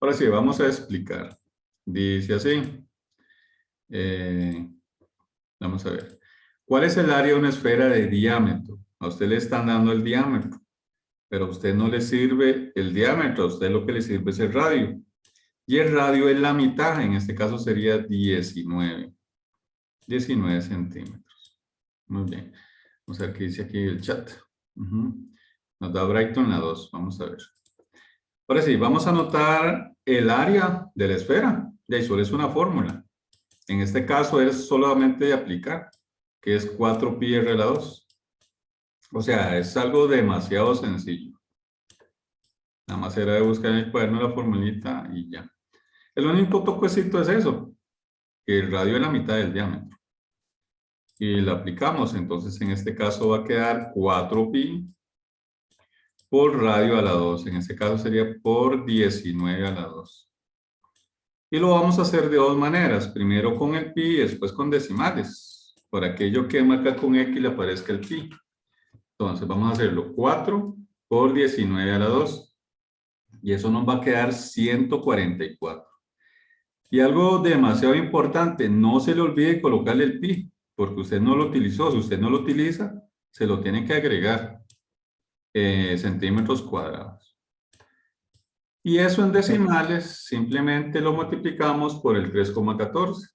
Ahora sí, vamos a explicar. Dice así. eh, Vamos a ver. ¿Cuál es el área de una esfera de diámetro? A usted le están dando el diámetro, pero a usted no le sirve el diámetro, a usted lo que le sirve es el radio. Y el radio es la mitad, en este caso sería 19 centímetros. Muy bien. Vamos a ver qué dice aquí el chat. Nos da Brighton la 2. Vamos a ver. Ahora sí, vamos a anotar el área de la esfera. Y ahí solo es una fórmula. En este caso es solamente de aplicar, que es 4pi r a la 2. O sea, es algo demasiado sencillo. Nada más era de buscar en el cuaderno la formulita y ya. El único toquecito es eso, que el radio es la mitad del diámetro. Y la aplicamos, entonces en este caso va a quedar 4pi por radio a la 2. En este caso sería por 19 a la 2. Y lo vamos a hacer de dos maneras. Primero con el pi y después con decimales. Por aquello que marca con X le aparezca el pi. Entonces vamos a hacerlo 4 por 19 a la 2. Y eso nos va a quedar 144. Y algo demasiado importante, no se le olvide colocarle el pi, porque usted no lo utilizó. Si usted no lo utiliza, se lo tiene que agregar centímetros cuadrados. Y eso en decimales simplemente lo multiplicamos por el 3,14.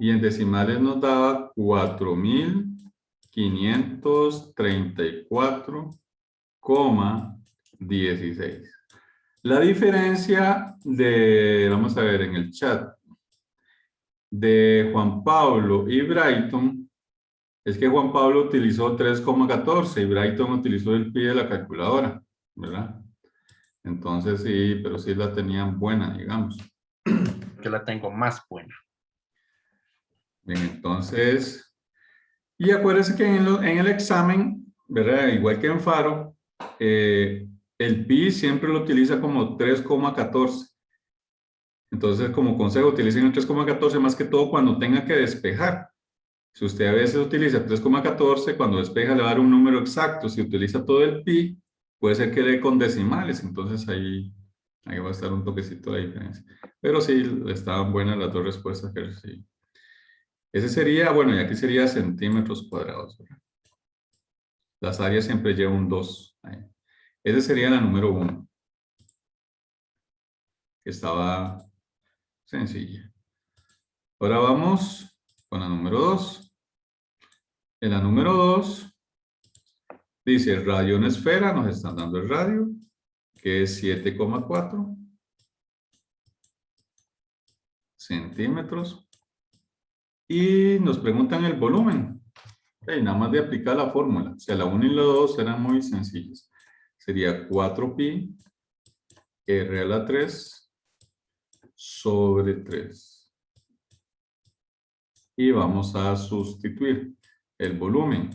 Y en decimales nos daba 4.534,16. La diferencia de, vamos a ver en el chat, de Juan Pablo y Brighton, es que Juan Pablo utilizó 3,14 y Brighton utilizó el pi de la calculadora, ¿verdad? Entonces sí, pero sí la tenían buena, digamos. Yo la tengo más buena. Bien, entonces, y acuérdense que en el examen, ¿verdad? Igual que en Faro, el pi siempre lo utiliza como 3,14. Entonces, como consejo, utilicen el 3,14 más que todo cuando tenga que despejar. Si usted a veces utiliza 3,14, cuando despeja le va a dar un número exacto. Si utiliza todo el pi, puede ser que dé con decimales. Entonces, ahí va a estar un toquecito la diferencia. Pero sí, estaban buenas las dos respuestas que recibí. Ese sería, bueno, y aquí sería centímetros cuadrados, ¿verdad? Las áreas siempre llevan un 2. Ahí. Esa sería la número 1. Que estaba sencilla. Ahora vamos con la número 2. En la número 2 dice radio en esfera, nos están dando el radio, que es 7,4 centímetros. Y nos preguntan el volumen. Nada más de aplicar la fórmula. O sea, la 1 y la 2 eran muy sencillas. Sería 4pi r a la 3 sobre 3. Y vamos a sustituir el volumen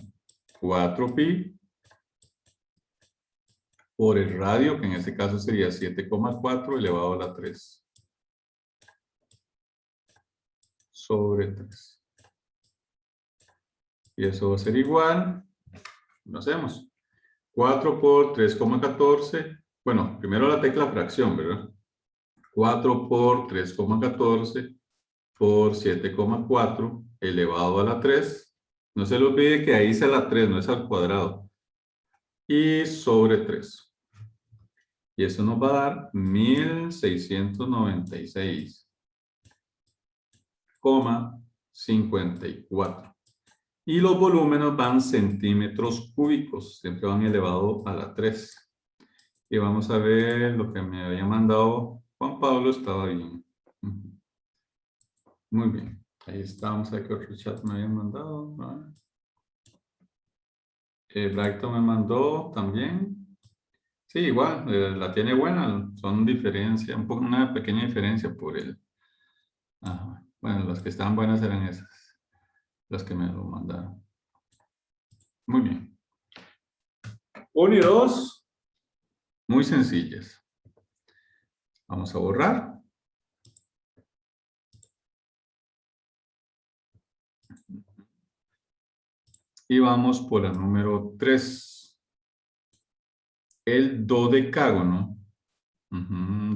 4pi por el radio, que en este caso sería 7,4 elevado a la 3 sobre 3. Y eso va a ser igual, lo hacemos, 4 por 3,14, bueno, primero la tecla fracción, ¿verdad? 4 por 3,14 por 7,4 elevado a la 3. No se le olvide que ahí es a la 3, no es al cuadrado. Y sobre 3. Y eso nos va a dar 1696,54. Y los volúmenes van centímetros cúbicos, siempre van elevado a la 3. Y vamos a ver lo que me había mandado Juan Pablo, estaba bien. Muy bien, ahí está, vamos a ver qué otro chat me habían mandado. Brighton me mandó también. Sí, igual, la tiene buena, son diferencias, una pequeña diferencia por el... Ajá. Bueno, las que estaban buenas eran esas, las que me lo mandaron. Muy bien. 1 y 2, muy sencillas. Vamos a borrar. Y vamos por la número 3. El dodecágono.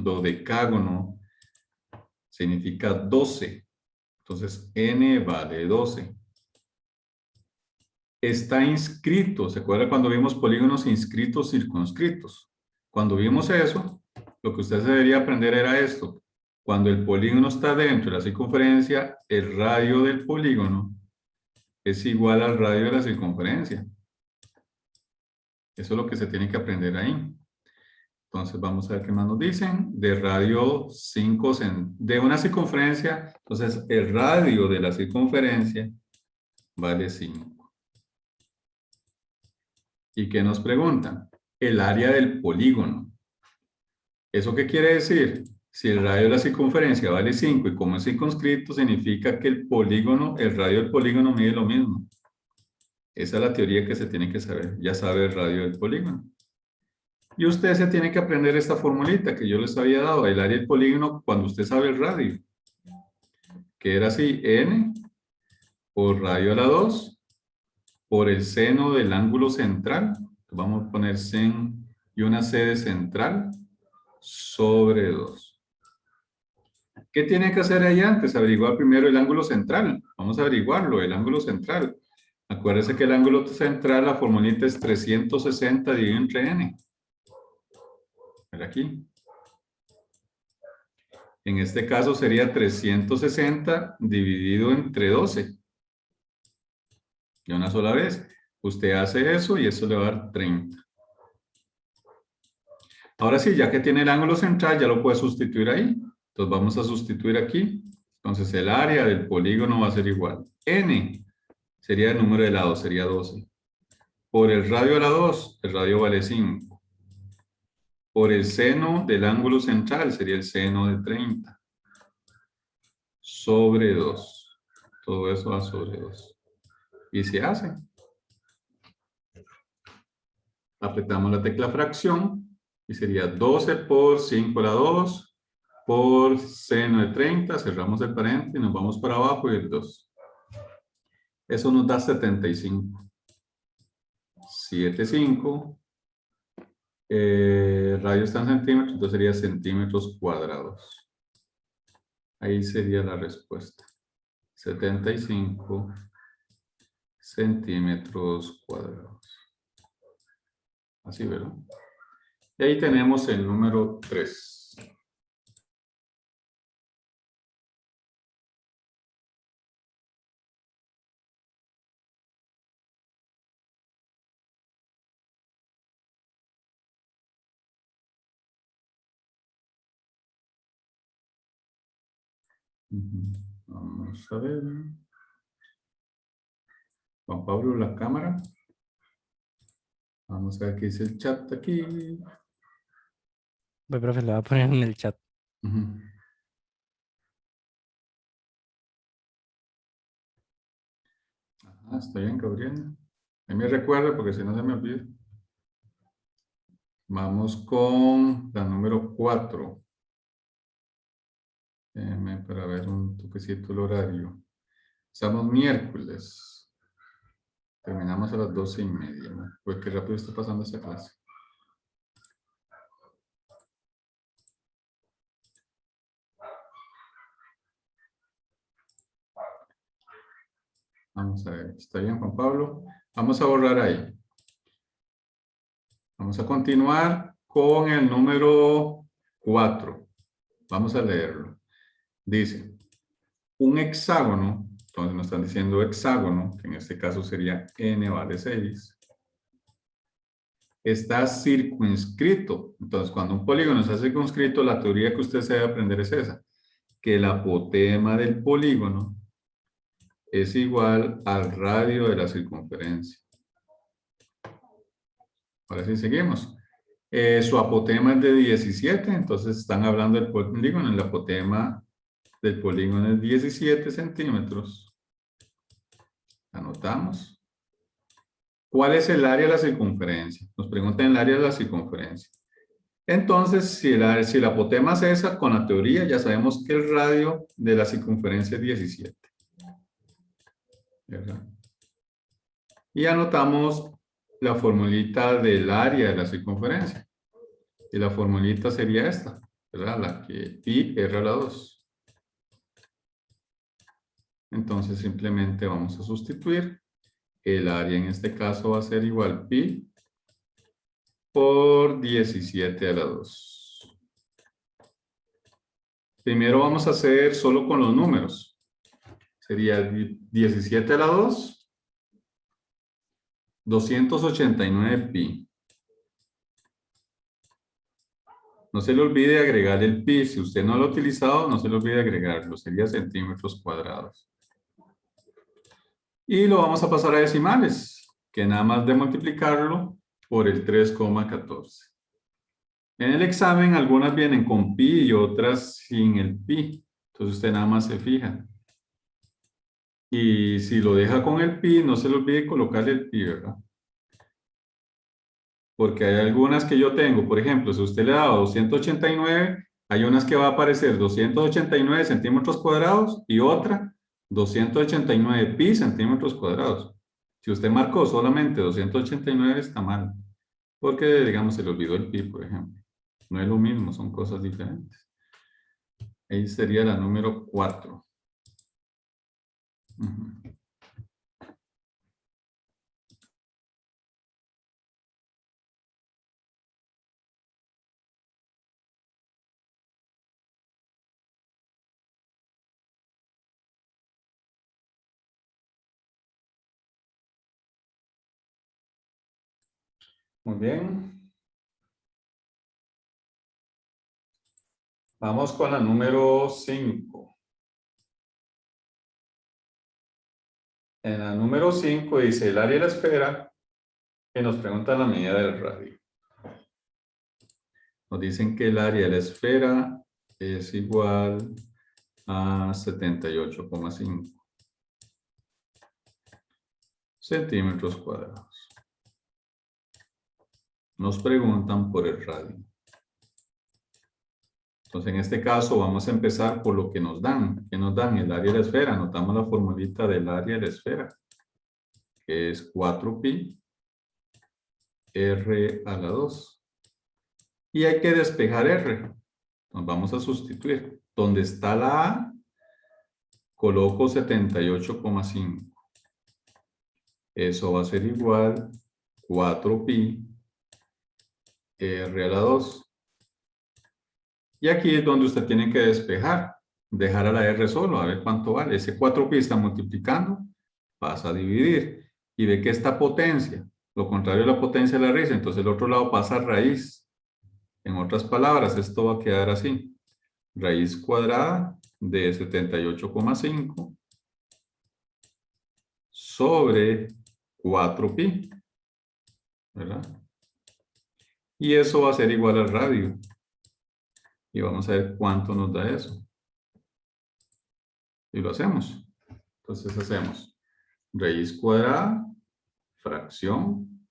dodecágono significa 12. Entonces, n vale 12. Está inscrito. ¿Se acuerda cuando vimos polígonos inscritos, circunscritos? Cuando vimos eso, lo que usted se debería aprender era esto. Cuando el polígono está dentro de la circunferencia, el radio del polígono es igual al radio de la circunferencia. Eso es lo que se tiene que aprender ahí. Entonces vamos a ver qué más nos dicen. De radio 5, de una circunferencia, entonces el radio de la circunferencia vale 5. ¿Y qué nos preguntan? El área del polígono. ¿Eso qué quiere decir? Si el radio de la circunferencia vale 5 y como es circunscrito, significa que el polígono, el radio del polígono mide lo mismo. Esa es la teoría que se tiene que saber. Ya sabe el radio del polígono. Y usted se tiene que aprender esta formulita que yo les había dado, el área del polígono cuando usted sabe el radio. Que era así, n por radio a la 2 por el seno del ángulo central. Vamos a poner sen y una c de central sobre 2. ¿Qué tiene que hacer ahí antes? Averiguar primero el ángulo central. Vamos a averiguarlo, el ángulo central. Acuérdese que el ángulo central, la formulita es 360 dividido entre n. Aquí. En este caso sería 360 dividido entre 12. De una sola vez. Usted hace eso y eso le va a dar 30. Ahora sí, ya que tiene el ángulo central, ya lo puede sustituir ahí. Entonces vamos a sustituir aquí. Entonces el área del polígono va a ser igual. N sería el número de lados, sería 12. Por el radio a la 2, el radio vale 5. Por el seno del ángulo central sería el seno de 30. Sobre 2. Todo eso va sobre 2. Y se hace. Apretamos la tecla fracción y sería 12 por 5 a la 2 por seno de 30. Cerramos el paréntesis y nos vamos para abajo y el 2. Eso nos da 75. 75. Radio está en centímetros, entonces sería centímetros cuadrados. Ahí sería la respuesta. 75 centímetros cuadrados. Así, ¿verdad? Y ahí tenemos el número 3. Vamos a ver. Juan Pablo, la cámara. Vamos a ver qué dice el chat aquí. Voy, profe, lo voy a poner en el chat. Está bien, Gabriel. Ahí me recuerda porque si no se me olvida. Vamos con la número 4. Para ver un toquecito el horario. Estamos miércoles. Terminamos a las 12:30. ¿No? Pues qué rápido está pasando esta clase. Vamos a ver. ¿Está bien, Juan Pablo? Vamos a borrar ahí. Vamos a continuar con el número 4. Vamos a leerlo. Dice, un hexágono, entonces nos están diciendo hexágono, que en este caso sería n vale 6, está circunscrito. Entonces, cuando un polígono está circunscrito, la teoría que usted se debe aprender es esa, que el apotema del polígono es igual al radio de la circunferencia. Ahora sí seguimos. Su apotema es de 17, entonces están hablando del polígono. El apotema del polígono es 17 centímetros. Anotamos. ¿Cuál es el área de la circunferencia? Nos preguntan el área de la circunferencia. Entonces, si el apotema es esa, con la teoría ya sabemos que el radio de la circunferencia es 17. ¿Verdad? Y anotamos la formulita del área de la circunferencia. Y la formulita sería esta. ¿verdad? La que pi r a la 2. Entonces simplemente vamos a sustituir. El área en este caso va a ser igual pi por 17 a la 2. Primero vamos a hacer solo con los números. Sería 17 a la 2, 289 pi. No se le olvide agregar el pi. Si usted no lo ha utilizado, no se le olvide agregarlo. Sería centímetros cuadrados. Y lo vamos a pasar a decimales, que nada más de multiplicarlo por el 3,14. En el examen, algunas vienen con pi y otras sin el pi. Entonces usted nada más se fija. Y si lo deja con el pi, no se le olvide colocarle el pi, ¿verdad? Porque hay algunas que yo tengo, por ejemplo, si usted le da 289, hay unas que va a aparecer 289 centímetros cuadrados y otra 289 pi centímetros cuadrados. Si usted marcó solamente 289 está mal, porque digamos se le olvidó el pi, por ejemplo. No es lo mismo, son cosas diferentes. Ahí sería la número 4. Muy bien. Vamos con la número 5. En la número 5 dice el área de la esfera que nos pregunta la medida del radio. Nos dicen que el área de la esfera es igual a 78,5 centímetros cuadrados. Nos preguntan por el radio. Entonces, en este caso, vamos a empezar por lo que nos dan. ¿Qué nos dan? El área de la esfera. Anotamos la formulita del área de la esfera, que es 4pi r a la 2. Y hay que despejar r. Nos vamos a sustituir. Donde está la a, coloco 78,5. Eso va a ser igual 4pi r a la 2. Y aquí es donde usted tiene que despejar. Dejar a la r solo, a ver cuánto vale. Ese 4pi está multiplicando, pasa a dividir. Y ve que esta potencia, lo contrario de la potencia de la raíz, entonces el otro lado pasa a raíz. En otras palabras, esto va a quedar así. Raíz cuadrada de 78,5 sobre 4pi, ¿verdad? Y eso va a ser igual al radio. Y vamos a ver cuánto nos da eso. Y lo hacemos. Entonces hacemos raíz cuadrada, fracción,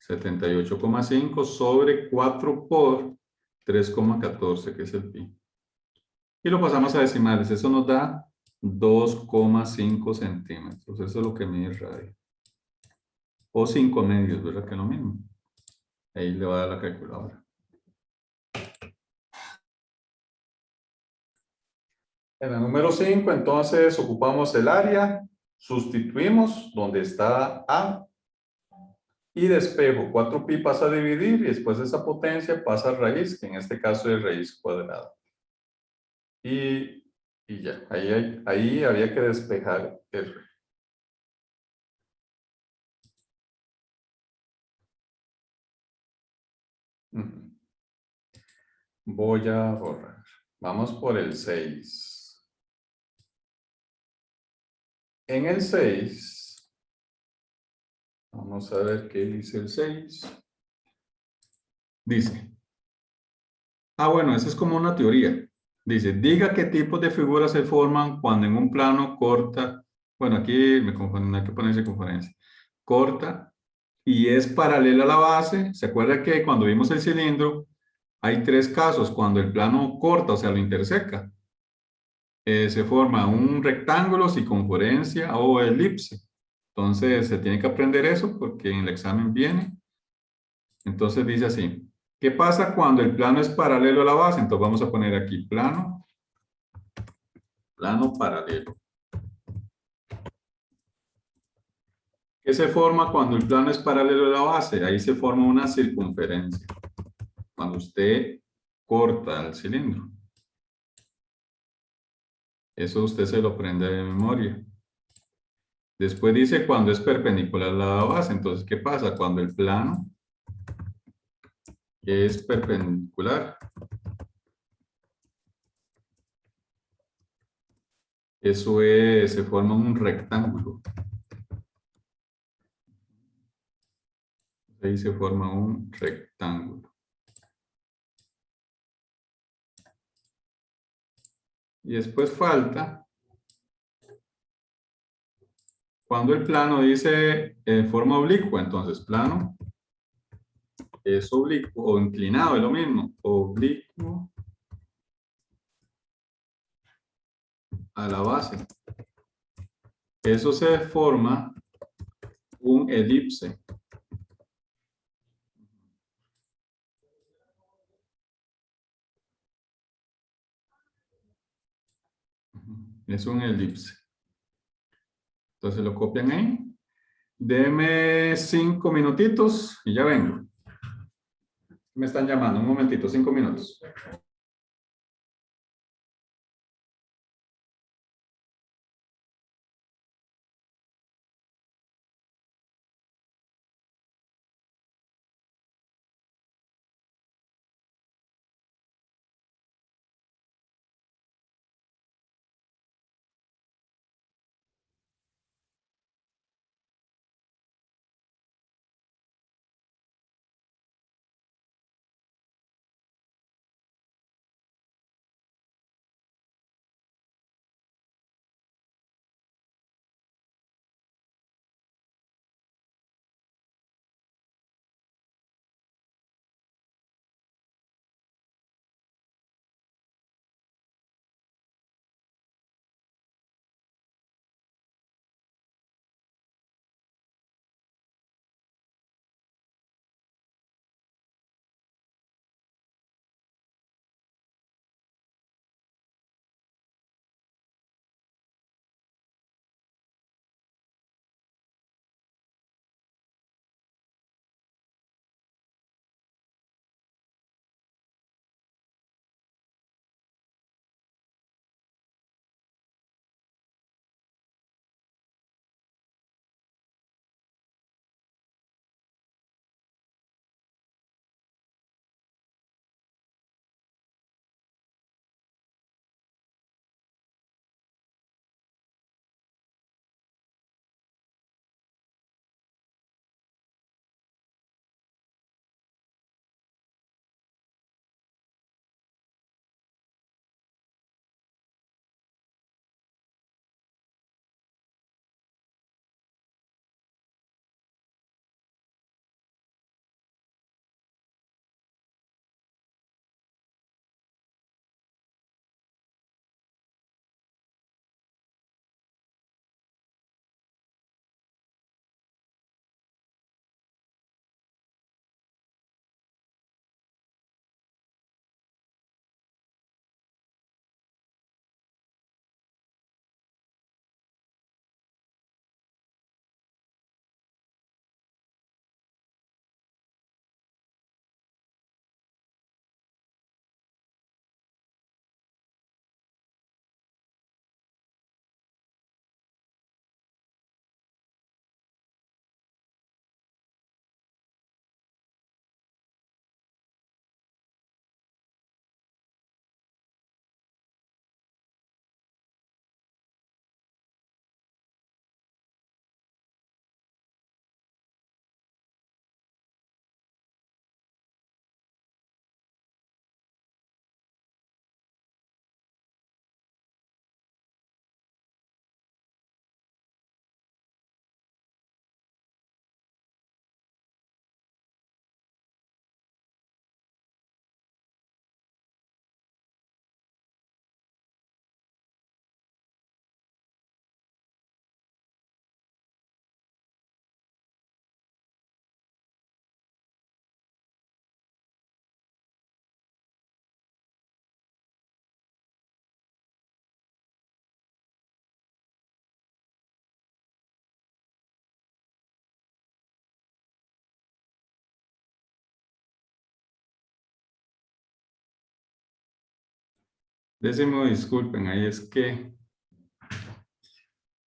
78,5 sobre 4 por 3,14, que es el pi. Y lo pasamos a decimales. Eso nos da 2,5 centímetros. Eso es lo que mide el radio. O 5 medios, ¿verdad? Que es lo mismo. Ahí le va a dar la calculadora. En la número 5, entonces, ocupamos el área, sustituimos donde está A y despejo. 4pi pasa a dividir y después esa potencia pasa a raíz, que en este caso es raíz cuadrada. Y ya, ahí había que despejar R. Voy a borrar. Vamos por el 6. En el 6, vamos a ver qué dice el 6. Dice, bueno, esa es como una teoría. Dice, diga qué tipos de figuras se forman cuando en un plano corta, bueno, aquí me confundí, no hay que poner circunferencia, corta y es paralela a la base. ¿Se acuerda que cuando vimos el cilindro, hay 3 casos? Cuando el plano corta, o sea, lo interseca. Se forma un rectángulo, circunferencia o elipse. Entonces, se tiene que aprender eso porque en el examen viene. Entonces, dice así. ¿Qué pasa cuando el plano es paralelo a la base? Entonces vamos a poner aquí plano, plano paralelo. ¿Qué se forma cuando el plano es paralelo a la base? Ahí se forma una circunferencia. Cuando usted corta el cilindro. Eso usted se lo aprende de memoria. Después dice cuando es perpendicular a la base. Entonces, ¿qué pasa? Cuando el plano es perpendicular. Eso es, se forma un rectángulo. Ahí se forma un rectángulo. Y después falta, cuando el plano dice en forma oblicua, entonces plano es oblicuo o inclinado, es lo mismo. Oblicuo a la base. Eso se forma un elipse. Es un elipse. Entonces lo copian ahí. Deme 5 minutitos y ya vengo. Me están llamando, un momentito, 5 minutos. Déjenme disculpen, ahí es que hay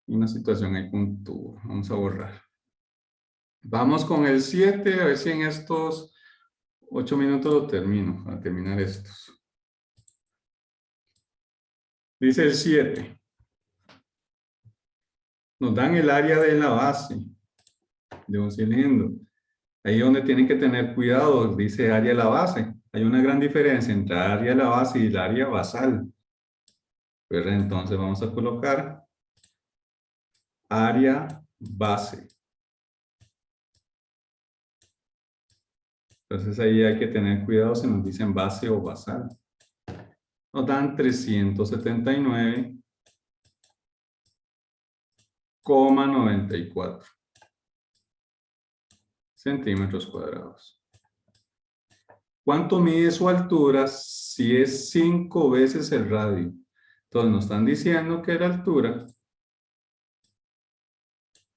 una situación ahí con un tubo. Vamos a borrar. Vamos con el 7, a ver si en estos 8 minutos lo termino, para terminar estos. Dice el 7. Nos dan el área de la base de un cilindro. Ahí donde tienen que tener cuidado, dice área de la base. Hay una gran diferencia entre área de la base y el área basal. Pero entonces vamos a colocar área base. Entonces ahí hay que tener cuidado si nos dicen base o basal. Nos dan 379,94 centímetros cuadrados. ¿Cuánto mide su altura si es 5 veces el radio? Entonces nos están diciendo que la altura,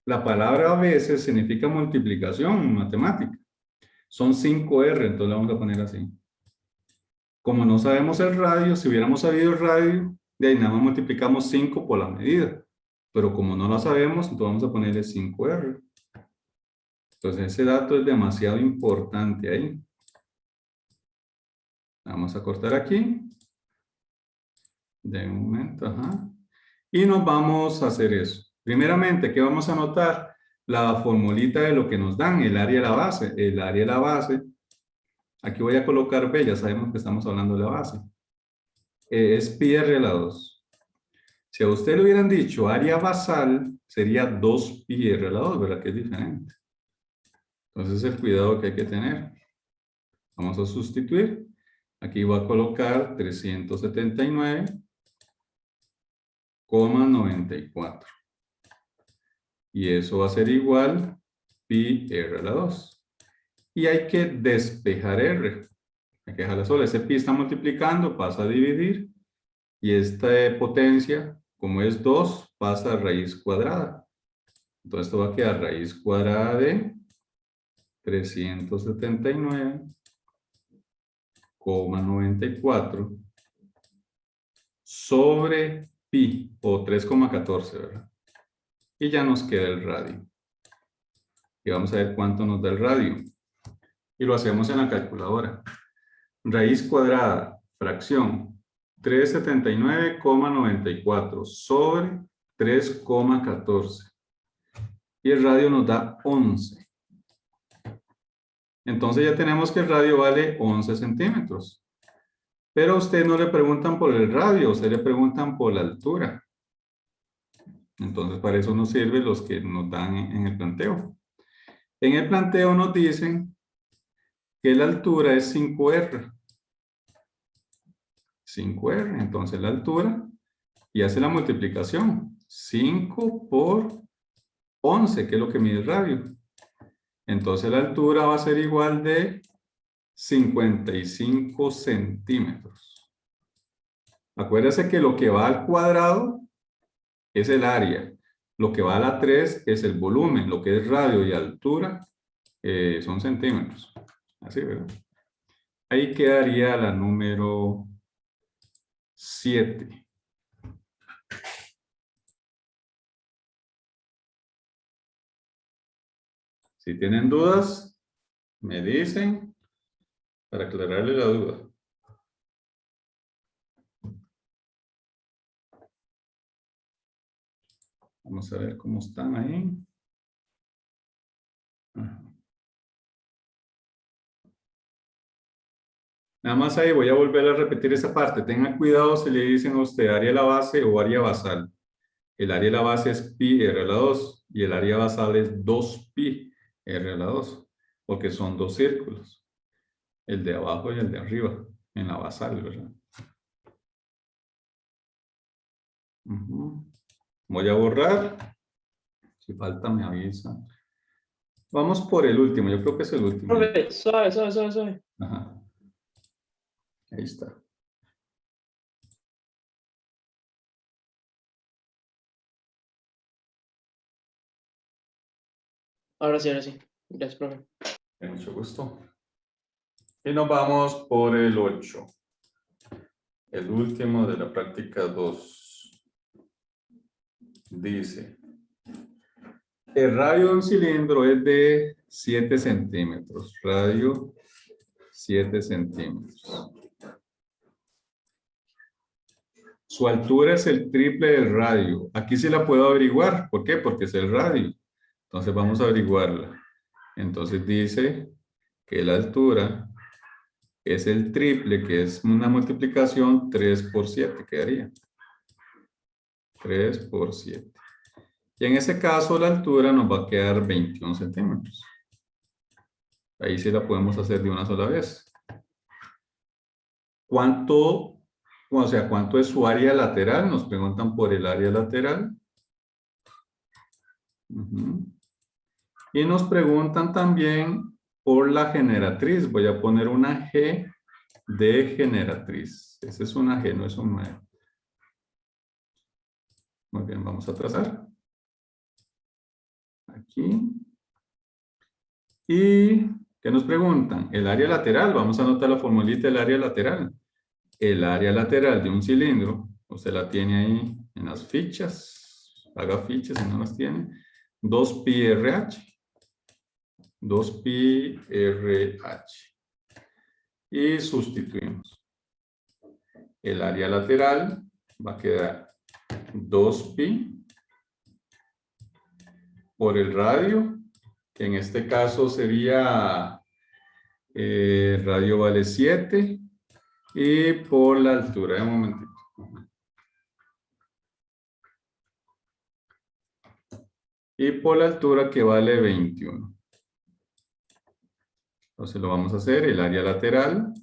la palabra veces significa multiplicación en matemática. Son 5R, entonces le vamos a poner así. Como no sabemos el radio, si hubiéramos sabido el radio, de ahí nada más multiplicamos 5 por la medida. Pero como no la sabemos, entonces vamos a ponerle 5R. Entonces ese dato es demasiado importante ahí. Vamos a cortar aquí. De un momento, ajá. Y nos vamos a hacer eso. Primeramente, ¿qué vamos a anotar? La formulita de lo que nos dan, el área de la base. El área de la base. Aquí voy a colocar B, ya sabemos que estamos hablando de la base. Es pi r a la 2. Si a usted le hubieran dicho área basal, sería 2 pi r a la 2, ¿verdad? Que es diferente. Entonces, el cuidado que hay que tener. Vamos a sustituir. Aquí voy a colocar 379,94. Y eso va a ser igual pi r a la 2. Y hay que despejar r. Hay que dejarla sola. Ese pi está multiplicando, pasa a dividir. Y esta potencia, como es 2, pasa a raíz cuadrada. Entonces esto va a quedar raíz cuadrada de 379,94 sobre pi, o 3,14, ¿verdad? Y ya nos queda el radio. Y vamos a ver cuánto nos da el radio. Y lo hacemos en la calculadora. Raíz cuadrada, fracción, 379,94 sobre 3,14. Y el radio nos da 11. Entonces ya tenemos que el radio vale 11 centímetros. Pero a usted no le preguntan por el radio, a usted le preguntan por la altura. Entonces para eso nos sirven los que nos dan en el planteo. En el planteo nos dicen que la altura es 5R. 5R, entonces la altura, y hace la multiplicación. 5 por 11, que es lo que mide el radio. Entonces la altura va a ser igual de 55 centímetros. Acuérdese que lo que va al cuadrado es el área. Lo que va a la 3 es el volumen. Lo que es radio y altura son centímetros. Así, ¿verdad? Ahí quedaría la número 7. Si tienen dudas, me dicen para aclararle la duda. Vamos a ver cómo están ahí. Ajá. Nada más ahí voy a volver a repetir esa parte. Tengan cuidado si le dicen a usted área de la base o área basal. El área de la base es pi r a la 2 y el área basal es 2 pi r a la 2, porque son dos círculos. El de abajo y el de arriba, en la basal, ¿verdad? Voy a borrar. Si falta me avisa. Vamos por el último, yo creo que es el último. Profe, suave, suave, suave, suave. Ajá. Ahí está. Ahora sí, ahora sí. Gracias, profe. Con mucho gusto. Y nos vamos por el 8. El último de la práctica 2. Dice, el radio de un cilindro es de 7 centímetros. Radio 7 centímetros. Su altura es el triple del radio. Aquí sí la puedo averiguar. ¿Por qué? Porque es el radio. Entonces vamos a averiguarla. Entonces dice que la altura es el triple, que es una multiplicación 3 por 7, quedaría. 3 por 7. Y en ese caso la altura nos va a quedar 21 centímetros. Ahí sí la podemos hacer de una sola vez. ¿Cuánto es su área lateral? Nos preguntan por el área lateral. Y nos preguntan también por la generatriz. Voy a poner una G de generatriz. Esa es una G, no es un 9. Muy bien, vamos a trazar. Aquí. ¿Y qué nos preguntan? El área lateral. Vamos a anotar la formulita del área lateral. El área lateral de un cilindro, usted la tiene ahí en las fichas. Haga fichas si no las tiene. 2pi RH. 2pi RH. Y sustituimos. El área lateral va a quedar 2pi por el radio, que en este caso sería, radio vale 7, y por la altura, un momentito. Y por la altura que vale 21. Entonces lo vamos a hacer, el área lateral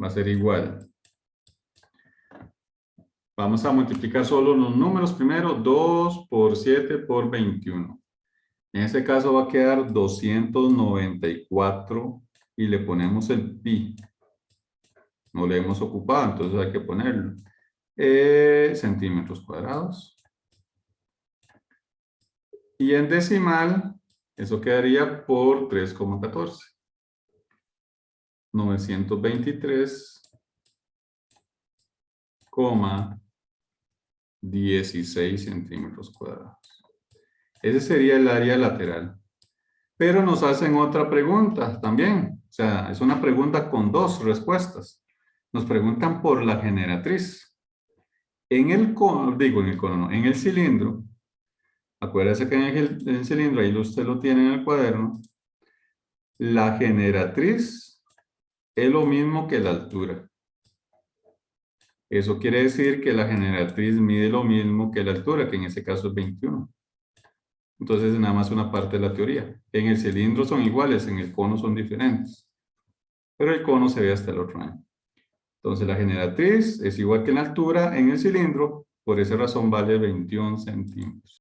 va a ser igual. Vamos a multiplicar solo los números primero, 2 por 7 por 21. En este caso va a quedar 294 y le ponemos el pi. No le hemos ocupado, entonces hay que ponerlo. Centímetros cuadrados. Y en decimal, eso quedaría por 3,14. 923,16 centímetros cuadrados. Ese sería el área lateral. Pero nos hacen otra pregunta también. O sea, es una pregunta con 2 respuestas. Nos preguntan por la generatriz. En el cono, en el cilindro. Acuérdese que en el cilindro, ahí usted lo tiene en el cuaderno. La generatriz es lo mismo que la altura. Eso quiere decir que la generatriz mide lo mismo que la altura, que en ese caso es 21. Entonces es nada más una parte de la teoría. En el cilindro son iguales, en el cono son diferentes. Pero el cono se ve hasta el otro año. Entonces la generatriz es igual que en la altura en el cilindro, por esa razón vale 21 centímetros.